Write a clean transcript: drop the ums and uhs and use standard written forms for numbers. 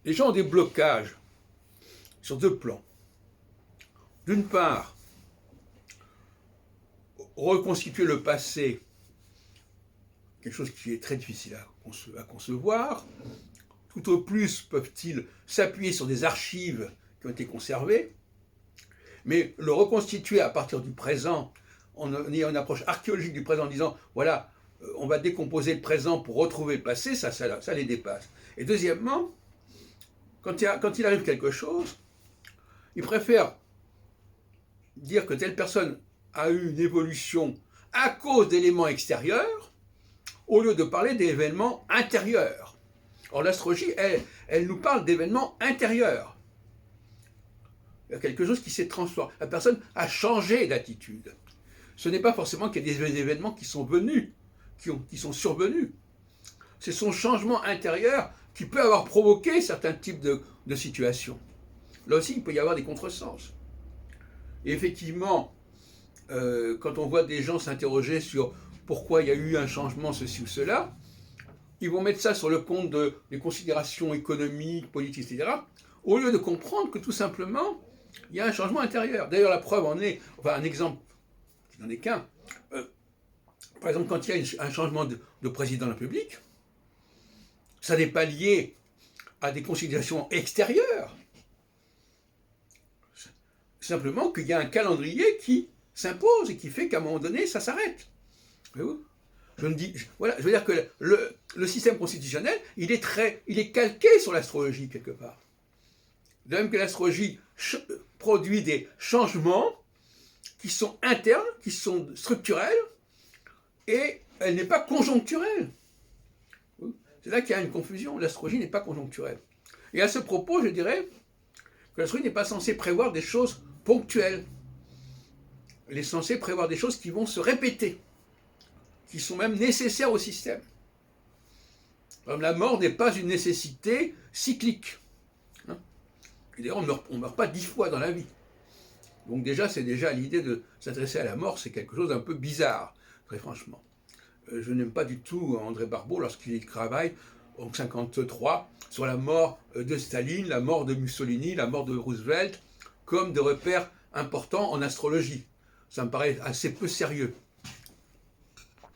Les gens ont des blocages sur deux plans. D'une part, reconstituer le passé, quelque chose qui est très difficile à concevoir. Tout au plus peuvent-ils s'appuyer sur des archives qui ont été conservées, mais le reconstituer à partir du présent, en ayant une approche archéologique du présent, en disant, voilà, on va décomposer le présent pour retrouver le passé, ça les dépasse. Et deuxièmement, quand il arrive quelque chose, ils préfèrent dire que telle personne a eu une évolution à cause d'éléments extérieurs, au lieu de parler d'événements intérieurs. Or, l'astrologie, elle nous parle d'événements intérieurs. Il y a quelque chose qui s'est transformé. La personne a changé d'attitude. Ce n'est pas forcément qu'il y a des événements qui sont venus, qui sont survenus. C'est son changement intérieur qui peut avoir provoqué certains types de situations. Là aussi, il peut y avoir des contresens. Et effectivement, quand on voit des gens s'interroger sur pourquoi il y a eu un changement, ceci ou cela, ils vont mettre ça sur le compte des considérations économiques, politiques, etc., au lieu de comprendre que tout simplement, il y a un changement intérieur. D'ailleurs, la preuve en est, enfin un exemple, qui n'en est qu'un, par exemple, quand il y a un changement de président de la République, ça n'est pas lié à des considérations extérieures. C'est simplement qu'il y a un calendrier qui s'impose et qui fait qu'à un moment donné, ça s'arrête. Je veux dire que le système constitutionnel, il est calqué sur l'astrologie quelque part. De même que l'astrologie produit des changements qui sont internes, qui sont structurels, et elle n'est pas conjoncturelle. C'est là qu'il y a une confusion. L'astrologie n'est pas conjoncturelle. Et à ce propos, je dirais que l'astrologie n'est pas censée prévoir des choses ponctuelles. Elle est censée prévoir des choses qui vont se répéter, qui sont même nécessaires au système. Comme la mort n'est pas une nécessité cyclique. Et d'ailleurs, on ne meurt pas 10 fois dans la vie. Donc déjà, c'est déjà l'idée de s'intéresser à la mort, c'est quelque chose d'un peu bizarre, très franchement. Je n'aime pas du tout André Barbeau lorsqu'il travaille en 1953 sur la mort de Staline, la mort de Mussolini, la mort de Roosevelt, comme des repères importants en astrologie. Ça me paraît assez peu sérieux.